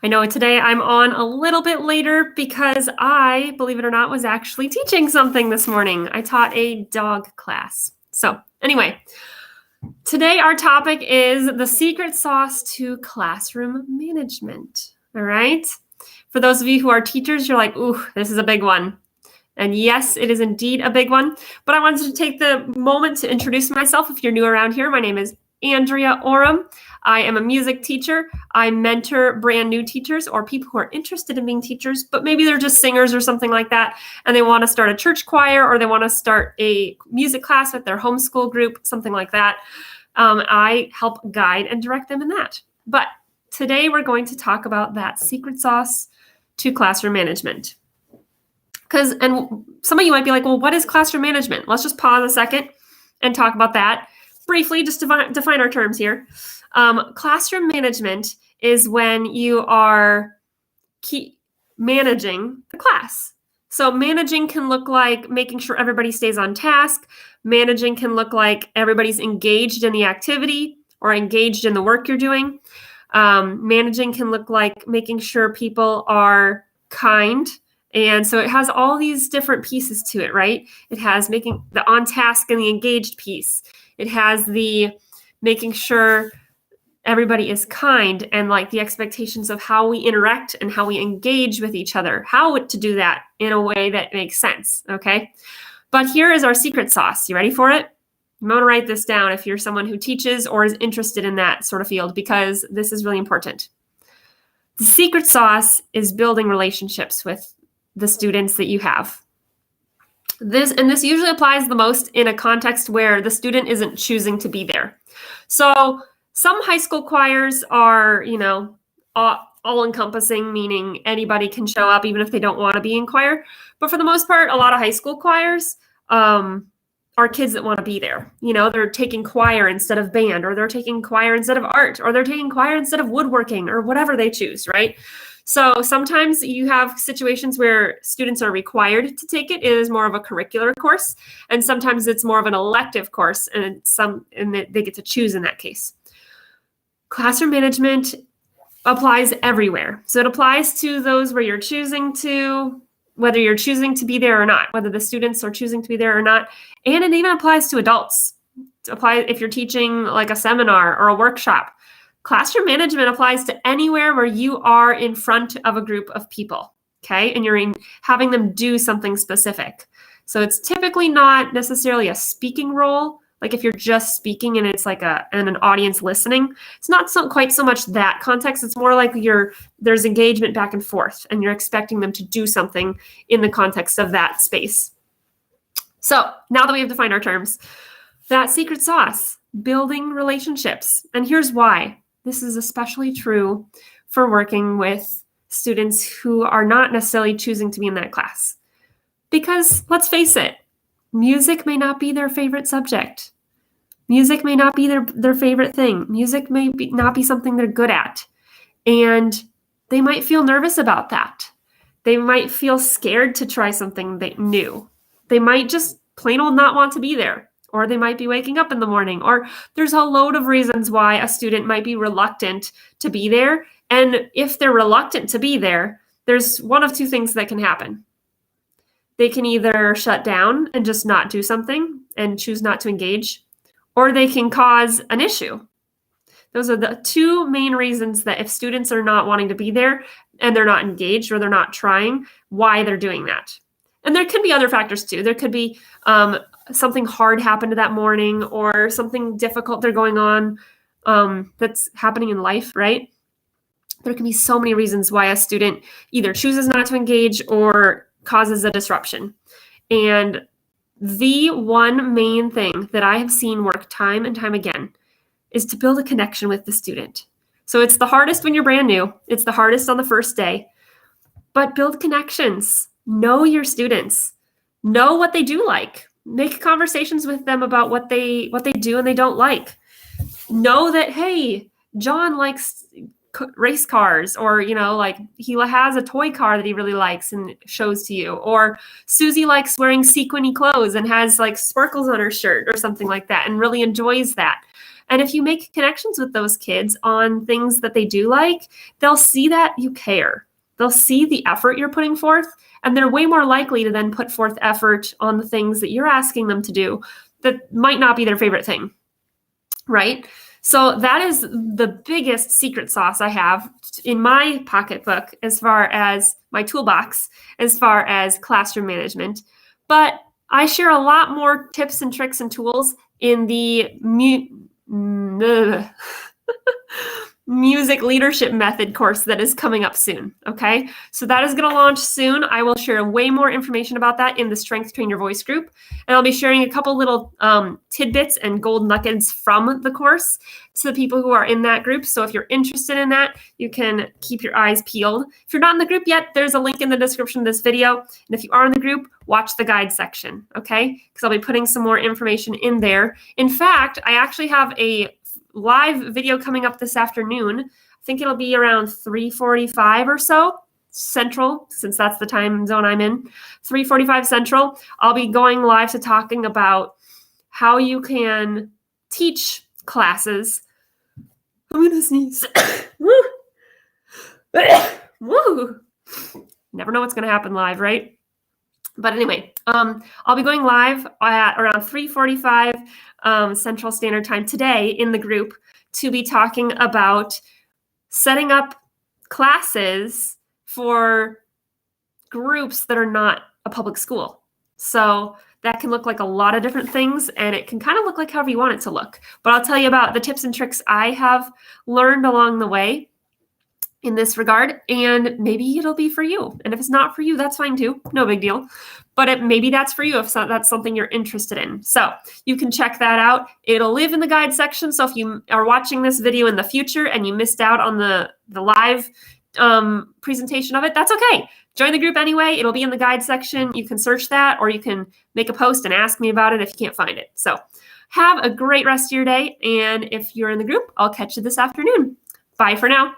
I know today I'm on a little bit later because I, believe it or not, was actually teaching something this morning. I taught a dog class. So anyway, today our topic is the secret sauce to classroom management. All right. For those of you who are teachers, you're like, ooh, this is a big one. And yes, it is indeed a big one. But I wanted to take the moment to introduce myself. If you're new around here, my name is Andrea Oram. I am a music teacher. I mentor brand new teachers or people who are interested in being teachers, but maybe they're just singers or something like that, and they want to start a church choir or they want to start a music class with their homeschool group, something like that. I help guide and direct them in that. But today we're going to talk about that secret sauce to classroom management. And some of you might be like, well, what is classroom management? Let's just pause a second and talk about that briefly, just define our terms here. Classroom management is when you are managing the class. So managing can look like making sure everybody stays on task. Managing can look like everybody's engaged in the activity or engaged in the work you're doing. Managing can look like making sure people are kind. And so it has all these different pieces to it, right? It has making the on task and the engaged piece. It has the making sure everybody is kind and like the expectations of how we interact and how we engage with each other, how to do that in a way that makes sense, okay? But here is our secret sauce. You ready for it? I'm going to write this down if you're someone who teaches or is interested in that sort of field, because this is really important. The secret sauce is building relationships with the students that you have. This usually applies the most in a context where the student isn't choosing to be there. So some high school choirs are, all-encompassing, meaning anybody can show up even if they don't want to be in choir. But for the most part, a lot of high school choirs are kids that want to be there. They're taking choir instead of band, or they're taking choir instead of art, or they're taking choir instead of woodworking, or whatever they choose, right? So sometimes you have situations where students are required to take it. It is more of a curricular course, and sometimes it's more of an elective course, and they get to choose in that case. Classroom management applies everywhere. So it applies to those where you're choosing to, whether you're choosing to be there or not, whether the students are choosing to be there or not, and it even applies to adults. It applies if you're teaching like a seminar or a workshop. Classroom management applies to anywhere where you are in front of a group of people, okay? And you're having them do something specific. So it's typically not necessarily a speaking role. Like if you're just speaking and it's like an audience listening, it's not quite so much that context. It's more like there's engagement back and forth, and you're expecting them to do something in the context of that space. So now that we have defined our terms, that secret sauce, building relationships. And here's why. This is especially true for working with students who are not necessarily choosing to be in that class. Because let's face it, music may not be their favorite subject. Music may not be their favorite thing. Music may not be something they're good at. And they might feel nervous about that. They might feel scared to try something new. They might just plain old not want to be there. Or they might be waking up in the morning, or there's a load of reasons why a student might be reluctant to be there. And if they're reluctant to be there, there's one of two things that can happen. They can either shut down and just not do something and choose not to engage, or they can cause an issue. Those are the two main reasons that if students are not wanting to be there and they're not engaged or they're not trying, why they're doing that. And there could be other factors too. There could be something hard happened that morning, or something difficult they're going on that's happening in life, right? There can be so many reasons why a student either chooses not to engage or causes a disruption. And the one main thing that I have seen work time and time again is to build a connection with the student. So it's the hardest when you're brand new. It's the hardest on the first day. But build connections. Know your students. Know what they do like. Make conversations with them about what they do and they don't like. Know that, hey, John likes race cars, or he has a toy car that he really likes and shows to you, or Susie likes wearing sequiny clothes and has like sparkles on her shirt or something like that and really enjoys that. And if you make connections with those kids on things that they do like, they'll see that you care. They'll see the effort you're putting forth, and they're way more likely to then put forth effort on the things that you're asking them to do that might not be their favorite thing, right? So that is the biggest secret sauce I have in my pocketbook as far as my toolbox, as far as classroom management. But I share a lot more tips and tricks and tools in the music leadership method course that is coming up soon. Okay. So that is going to launch soon. I will share way more information about that in the Strength Train Your Voice group. And I'll be sharing a couple little tidbits and gold nuggets from the course to the people who are in that group. So if you're interested in that, you can keep your eyes peeled. If you're not in the group yet, there's a link in the description of this video. And if you are in the group, watch the guide section. Okay. Because I'll be putting some more information in there. In fact, I actually have a live video coming up this afternoon. I think it'll be around 3:45 or so Central, since that's the time zone I'm in, 3:45 Central. I'll be going live to talking about how you can teach classes. I'm gonna sneeze. Woo! Woo! Never know what's gonna happen live, right? But anyway, I'll be going live at around 3:45 Central Standard Time today in the group to be talking about setting up classes for groups that are not a public school. So that can look like a lot of different things, and it can kind of look like however you want it to look. But I'll tell you about the tips and tricks I have learned along the way in this regard, and maybe it'll be for you. And if it's not for you, that's fine too. No big deal. But maybe that's for you if that's something you're interested in. So you can check that out. It'll live in the guide section. So if you are watching this video in the future and you missed out on the live presentation of it, that's okay. Join the group anyway. It'll be in the guide section. You can search that, or you can make a post and ask me about it if you can't find it. So have a great rest of your day. And if you're in the group, I'll catch you this afternoon. Bye for now.